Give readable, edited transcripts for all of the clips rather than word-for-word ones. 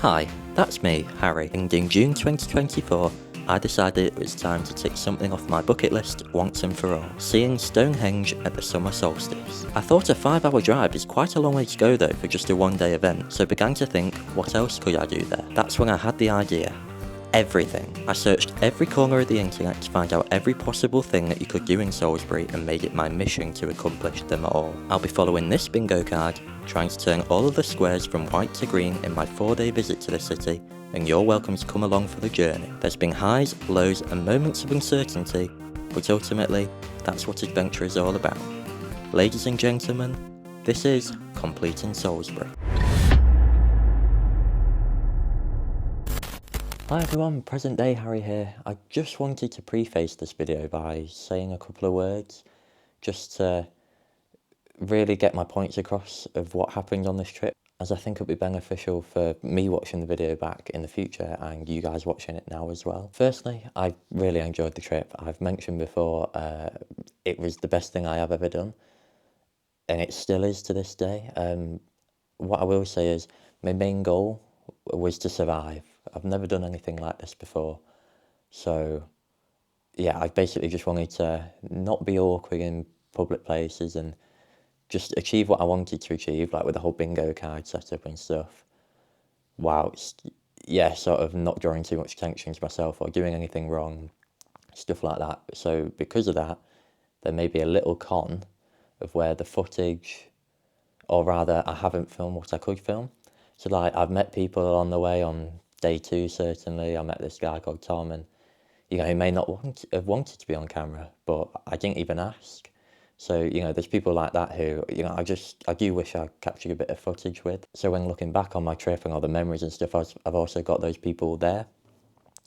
Hi, that's me, Harry, and in June 2024, I decided it was time to tick something off my bucket list once and for all, seeing Stonehenge at the summer solstice. I thought a 5-hour drive is quite a long way to go though for just a one-day event, so began to think, what else could I do there? That's when I had the idea. Everything. I searched every corner of the internet to find out every possible thing that you could do in Salisbury and made it my mission to accomplish them all. I'll be following this bingo card, trying to turn all of the squares from white to green in my 4-day visit to the city, and you're welcome to come along for the journey. There's been highs, lows and moments of uncertainty, but ultimately, that's what adventure is all about. Ladies and gentlemen, this is Completing Salisbury. Hi everyone, present day Harry here. I just wanted to preface this video by saying a couple of words, just to really get my points across of what happened on this trip, as I think it'll be beneficial for me watching the video back in the future and you guys watching it now as well. Firstly, I really enjoyed the trip. I've mentioned before, it was the best thing I have ever done, and it still is to this day. What I will say is, my main goal was to survive. I've never done anything like this before, so yeah, I basically just wanted to not be awkward in public places and just achieve what I wanted to achieve, like with the whole bingo card setup and stuff. Wow, yeah, sort of not drawing too much attention to myself or doing anything wrong, stuff like that. So because of that, there may be a little con of where the footage, or rather I haven't filmed what I could film. So like, I've met people along the way on day 2, certainly. I met this guy called Tom, and he may not have wanted to be on camera, but I didn't even ask. So, there's people like that who, I do wish I captured a bit of footage with. So when looking back on my trip and all the memories and stuff, I've also got those people there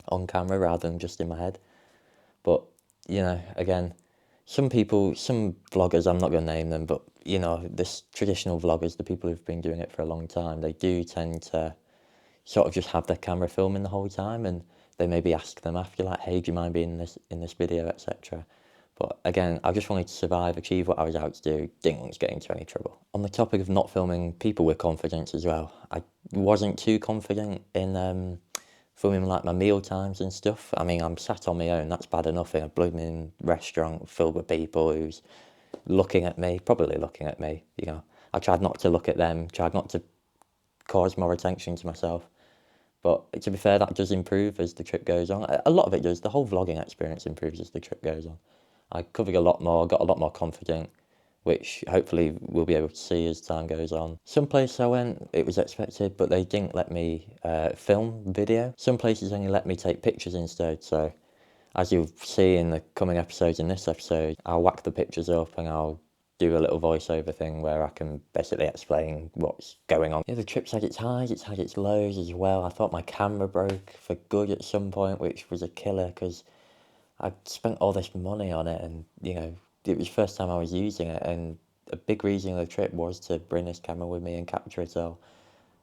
on camera rather than just in my head. But, again, some vloggers, I'm not going to name them, but, this traditional vloggers, the people who've been doing it for a long time, they do tend to sort of just have their camera filming the whole time, and they maybe ask them after, like, hey, do you mind being in this video, etc. But again, I just wanted to survive, achieve what I was out to do, didn't want to get into any trouble. On the topic of not filming people with confidence as well, I wasn't too confident in filming like my meal times and stuff. I mean, I'm sat on my own, that's bad enough in a blooming restaurant filled with people who's looking at me, probably looking at me, I tried not to look at them, tried not to cause more attention to myself. But to be fair, that does improve as the trip goes on. A lot of it does. The whole vlogging experience improves as the trip goes on. I covered a lot more, got a lot more confident, which hopefully we'll be able to see as time goes on. Some places I went, it was expected, but they didn't let me film video. Some places only let me take pictures instead, so as you'll see in the coming episodes, in this episode, I'll whack the pictures up and I'll do a little voiceover thing where I can basically explain what's going on. Yeah, the trip's had its highs, it's had its lows as well. I thought my camera broke for good at some point, which was a killer because I'd spent all this money on it, and it was the first time I was using it, and a big reason of the trip was to bring this camera with me and capture it all.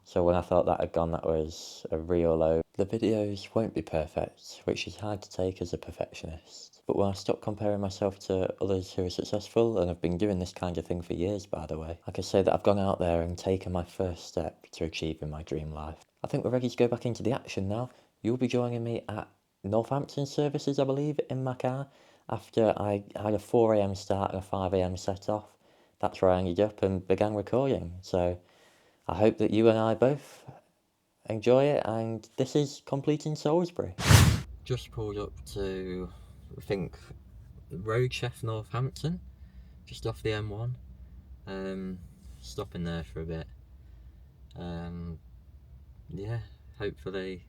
So when I thought that had gone, that was a real low. The videos won't be perfect, which is hard to take as a perfectionist. But when I stop comparing myself to others who are successful, and I've been doing this kind of thing for years, by the way, I can say that I've gone out there and taken my first step to achieving my dream life. I think we're ready to go back into the action now. You'll be joining me at Northampton services, I believe, in my car, after I had a 4 a.m. start and a 5 a.m. set off. That's where I ended up and began recording. So I hope that you and I both enjoy it, and this is Completing Salisbury. Just pulled up to, I think, Road Chef Northampton, just off the M1. Stopping there for a bit. Yeah, hopefully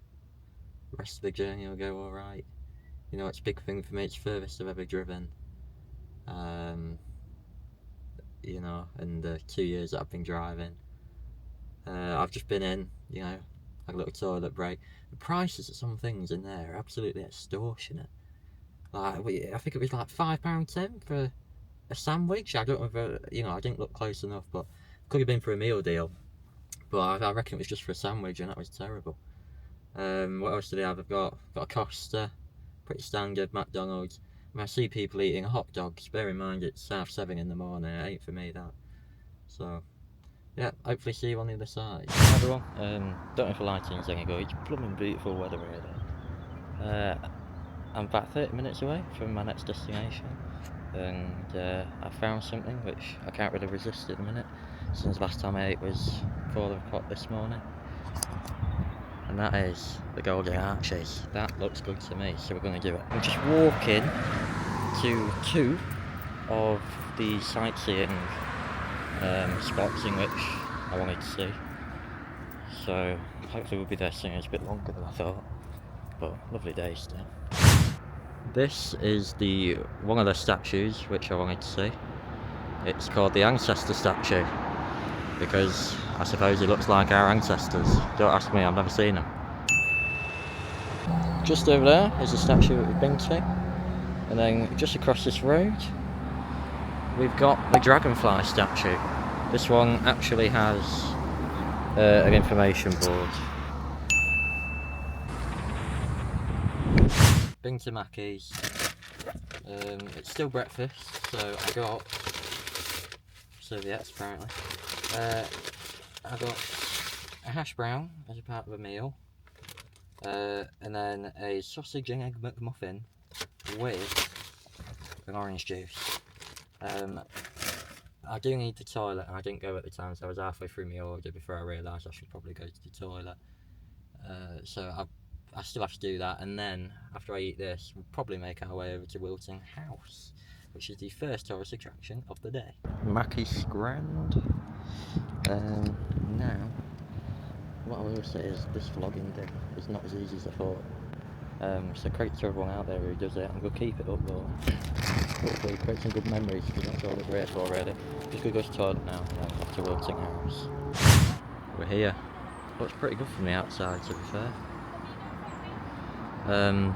the rest of the journey will go alright. It's a big thing for me, it's the furthest I've ever driven. In the 2 years that I've been driving. I've just been in, had a little toilet break. The prices of some things in there are absolutely extortionate. Like, I think it was like £5.10 for a sandwich. I don't know if, I didn't look close enough, but it could have been for a meal deal. But I reckon it was just for a sandwich, and that was terrible. What else do they have? I've got a Costa, pretty standard, McDonald's. When I see people eating hot dogs, bear in mind it's 7:30 in the morning, it ain't for me, that. So, yeah, hopefully see you on the other side. Hi everyone, don't know if the lighting's any good, it's blooming beautiful weather really. I'm about 30 minutes away from my next destination, and I found something which I can't really resist at the minute, since the last time I ate was 4 o'clock this morning. And that is the Golden Arches. That looks good to me, so we're going to do it. I'm just walking to 2 of the sightseeing spots in which I wanted to see. So hopefully we'll be there soon. It's a bit longer than I thought, but lovely day still. This is one of the statues which I wanted to see. It's called the Ancestor Statue, because I suppose it looks like our ancestors. Don't ask me, I've never seen them. Just over there is a statue that we've been to, and then just across this road we've got the Dragonfly Statue. This one actually has an information board. Been to Mackey's. It's still breakfast, so I got serviettes apparently. I got a hash brown as a part of a meal, and then a sausage and egg McMuffin with an orange juice. I do need the toilet, and I didn't go at the time, so I was halfway through my order before I realised I should probably go to the toilet. So I still have to do that, and then after I eat this, we'll probably make our way over to Wilton House, which is the first tourist attraction of the day. Mackey's Grand. Now, what I will say is this vlogging thing is not as easy as I thought. So credit to everyone out there who does it. I'm going to keep it up though. Hopefully create some good memories, because that's all that we're here for really. Just going to go to the toilet now, and then off to Wilton House. We're here. Looks pretty good from the outside, to be fair. I'm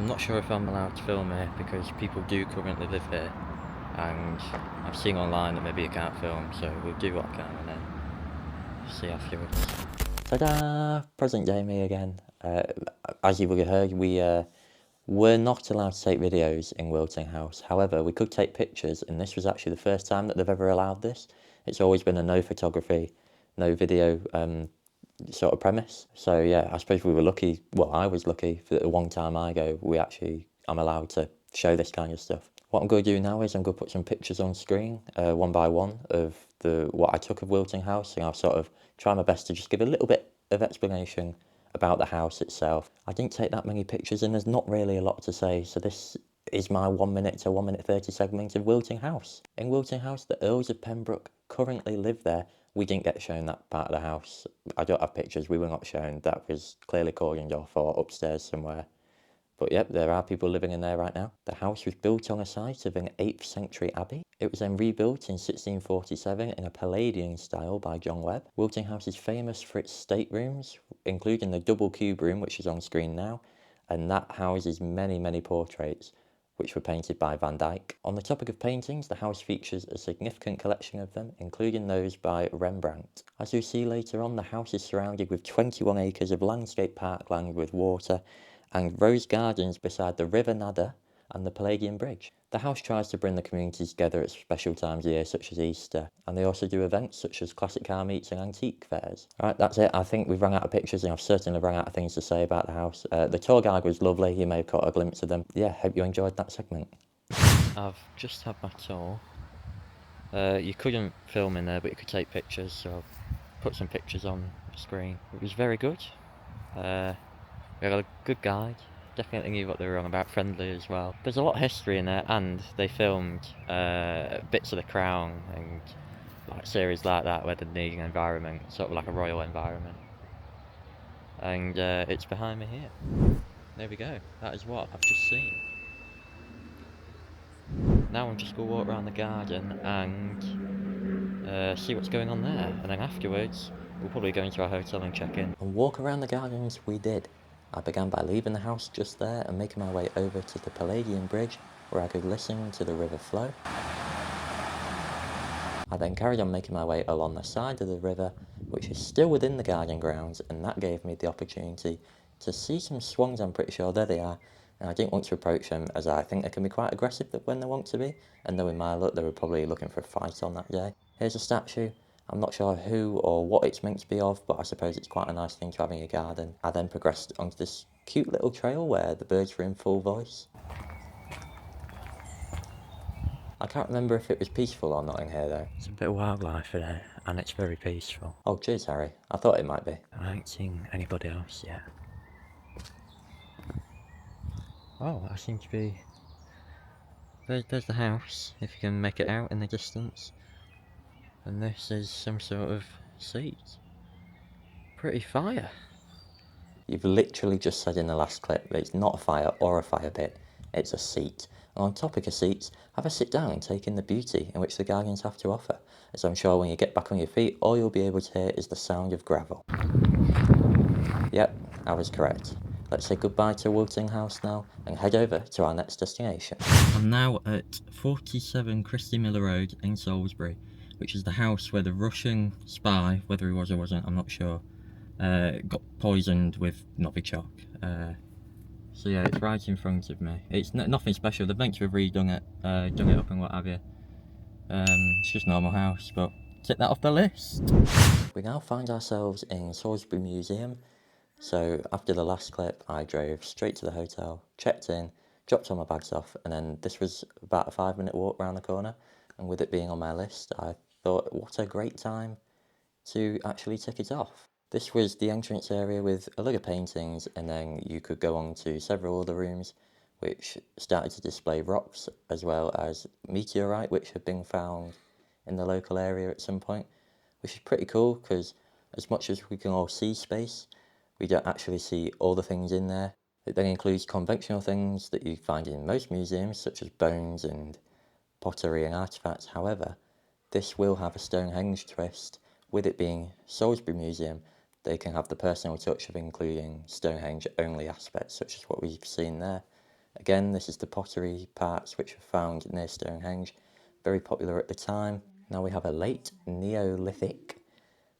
not sure if I'm allowed to film here, because people do currently live here, and I've seen online that maybe you can't film, so we'll do what I can and then see afterwards. Ta-da! Present day me again. As you would have heard, we're not allowed to take videos in Wilton House. However, we could take pictures, and this was actually the first time that they've ever allowed this. It's always been a no photography, no video sort of premise. So yeah, I suppose we were lucky. Well, I was lucky that the one time I go, I'm allowed to show this kind of stuff. What I'm going to do now is I'm going to put some pictures on screen, one by one, of what I took of Wilton House, and I'll sort of try my best to just give a little bit of explanation about the house itself. I didn't take that many pictures, and there's not really a lot to say, so this is my 1 minute to 1 minute 30 segment of Wilton House. In Wilton House, the Earls of Pembroke currently live there. We didn't get shown that part of the house. I don't have pictures, we were not shown. That was clearly cordoned off or upstairs somewhere. But yep, there are people living in there right now. The house was built on a site of an 8th century abbey. It was then rebuilt in 1647 in a Palladian style by John Webb. Wilton House is famous for its staterooms, including the double cube room, which is on screen now, and that houses many, many portraits, which were painted by Van Dyck. On the topic of paintings, the house features a significant collection of them, including those by Rembrandt. As you'll see later on, the house is surrounded with 21 acres of landscape parkland with water, and rose gardens beside the River Nadder and the Palladian Bridge. The house tries to bring the community together at special times of year, such as Easter, and they also do events such as classic car meets and antique fairs. Alright, that's it. I think we've run out of pictures, and I've certainly run out of things to say about the house. The tour guide was lovely, you may have caught a glimpse of them. Yeah, hope you enjoyed that segment. I've just had my tour. You couldn't film in there, but you could take pictures, so I've put some pictures on the screen. It was very good. We had a good guide, definitely knew what they were on about, friendly as well. There's a lot of history in there, and they filmed bits of the Crown and like series like that where they need an environment, sort of like a royal environment. And it's behind me here. There we go, that is what I've just seen. Now I'm just going to walk around the garden and see what's going on there, and then afterwards we'll probably go into our hotel and check in. And walk around the gardens we did. I began by leaving the house just there and making my way over to the Palladian Bridge, where I could listen to the river flow. I then carried on making my way along the side of the river, which is still within the garden grounds, and that gave me the opportunity to see some swans. I'm pretty sure there they are, and I didn't want to approach them, as I think they can be quite aggressive when they want to be, and knowing my luck, they were probably looking for a fight on that day. Here's a statue. I'm not sure who or what it's meant to be of, but I suppose it's quite a nice thing to have in your garden. I then progressed onto this cute little trail where the birds were in full voice. I can't remember if it was peaceful or not in here though. There's a bit of wildlife in here, and it's very peaceful. Oh, cheers, Harry. I thought it might be. I ain't seen anybody else yet. Oh, I seem to be... There's the house, if you can make it out in the distance. And this is some sort of seat. Pretty fire. You've literally just said in the last clip that it's not a fire or a fire pit, it's a seat. And on topic of seats, have a sit down and take in the beauty in which the Guardians have to offer, as I'm sure when you get back on your feet, all you'll be able to hear is the sound of gravel. Yep, I was correct. Let's say goodbye to Wilton House now and head over to our next destination. I'm now at 47 Christy Miller Road in Salisbury, which is the house where the Russian spy, whether he was or wasn't, I'm not sure, got poisoned with Novichok. So yeah, it's right in front of me. It's nothing special. They're meant to have redone it, done it up and what have you. It's just a normal house, but tick that off the list. We now find ourselves in Salisbury Museum. So after the last clip, I drove straight to the hotel, checked in, dropped all my bags off, and then this was about a 5-minute walk round the corner. And with it being on my list, I thought, what a great time to actually tick it off. This was the entrance area with a lot of paintings, and then you could go on to several other rooms which started to display rocks as well as meteorite which had been found in the local area at some point, which is pretty cool because as much as we can all see space, we don't actually see all the things in there. It then includes conventional things that you find in most museums, such as bones and pottery and artefacts. However, this will have a Stonehenge twist. With it being Salisbury Museum, they can have the personal touch of including Stonehenge-only aspects, such as what we've seen there. Again, this is the pottery parts which were found near Stonehenge, very popular at the time. Now we have a late Neolithic,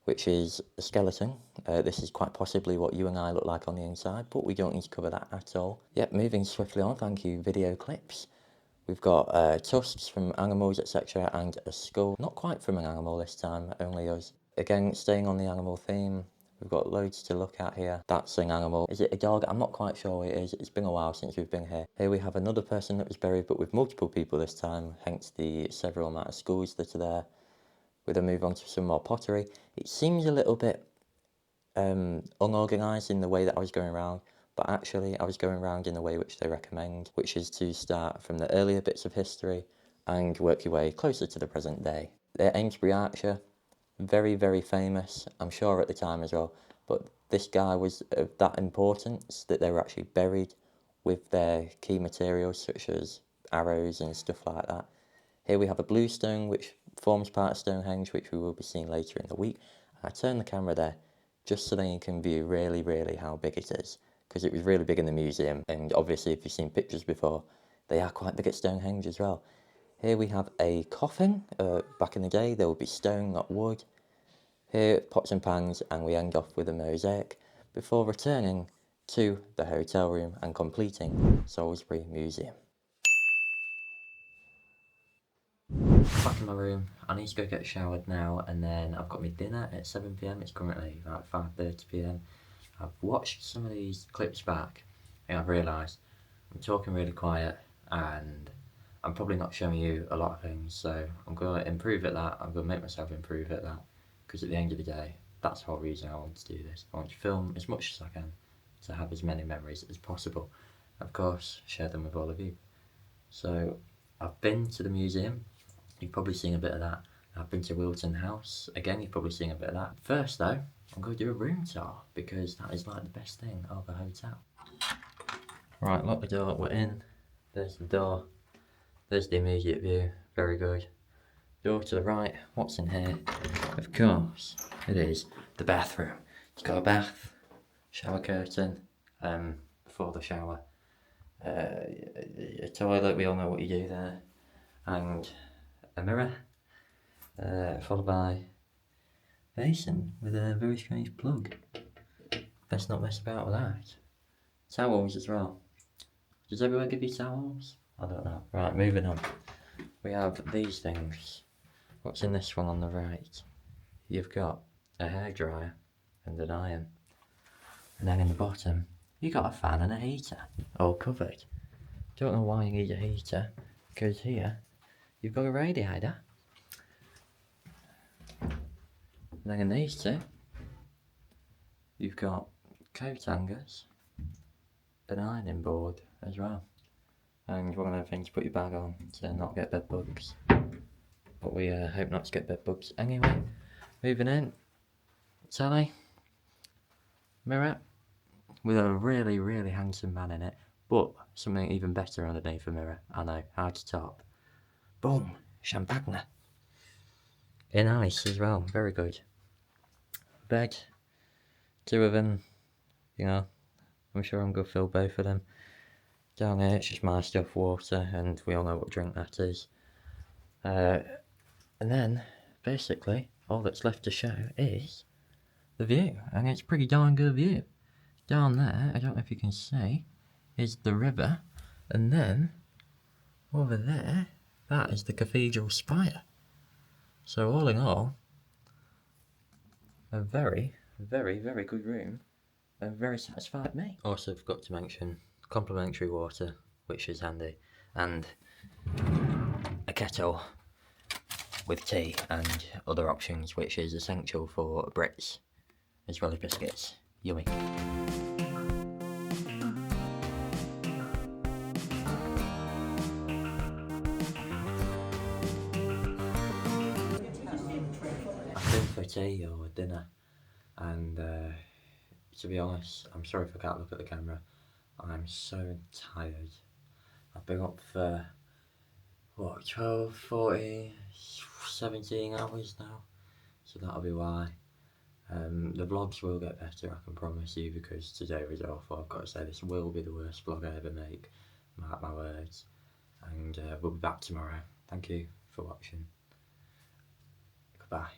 which is a skeleton. This is quite possibly what you and I look like on the inside, but we don't need to cover that at all. Yep, moving swiftly on, thank you, video clips. We've got tusks from animals, etc., and a skull. Not quite from an animal this time, only us. Again, staying on the animal theme, we've got loads to look at here. That's an animal. Is it a dog? I'm not quite sure what it is. It's been a while since we've been here. Here we have another person that was buried, but with multiple people this time, hence the several amount of skulls that are there. We then move on to some more pottery. It seems a little bit unorganised in the way that I was going around, but actually I was going around in the way which they recommend, which is to start from the earlier bits of history and work your way closer to the present day. The Amesbury Archer, very, very famous, I'm sure at the time as well, but this guy was of that importance that they were actually buried with their key materials such as arrows and stuff like that. Here we have a blue stone which forms part of Stonehenge, which we will be seeing later in the week. I turned the camera there just so that you can view really how big it is, because it was really big in the museum, and obviously if you've seen pictures before, they are quite big at Stonehenge as well. Here we have a coffin. Back in the day there would be stone, not wood. Here pots and pans, and we end off with a mosaic before returning to the hotel room and completing Salisbury Museum. Back in my room, I need to go get showered now, and then I've got my dinner at 7 PM, it's currently about 5:30 PM. I've watched some of these clips back and I've realised I'm talking really quiet and I'm probably not showing you a lot of things, so I'm going to improve at that. I'm going to make myself improve at that, because at the end of the day, that's the whole reason I want to do this. I want to film as much as I can to have as many memories as possible. Of course, share them with all of you. So I've been to the museum. You've probably seen a bit of that. I've been to Wilton House. Again, you've probably seen a bit of that. First though, I'm going to do a room tour, because that is like the best thing of a hotel. Right, lock the door, we're in. There's the door. There's the immediate view, very good. Door to the right, what's in here? Of course, it is the bathroom. It's got a bath, shower curtain, before the shower. A toilet, we all know what you do there. And a mirror, followed by a basin with a very strange plug. Best not mess about with that. Towels as well. Does everyone give you towels? I don't know. Right, moving on. We have these things, What's in this one on the right? You've got a hairdryer and an iron. And then in the bottom, you got a fan and a heater, all covered. Don't know why you need a heater, because here, you've got a radiator. And then in these two, you've got coat hangers, an ironing board as well. And one of the things to put your bag on to not get bed bugs. But we hope not to get bed bugs. Anyway, moving in. Sally. Mirror. With a really, really handsome man in it. But something even better underneath the mirror. I know, hard to top. Boom. Champagne. In ice as well. Very good. Bed. Two of them. You know, I'm sure I'm going to fill both of them. Down here, it's just my stuff, water, and we all know what drink that is. And then, basically, all that's left to show is the view, and it's a pretty darn good view. Down there, I don't know if you can see, is the river, and then, over there, that is the cathedral spire. So all in all, a very, very, very good room, and very satisfied me. Also forgot to mention, complimentary water, which is handy, and a kettle with tea and other options, which is essential for Brits, as well as biscuits. Yummy. I came for tea or dinner, and to be honest, I'm sorry if I can't look at the camera. I'm so tired. I've been up for, what, 12, 14, 17 hours now, so that'll be why. The vlogs will get better, I can promise you, because today was awful. I've got to say, this will be the worst vlog I ever make, mark my words, and we'll be back tomorrow. Thank you for watching. Goodbye.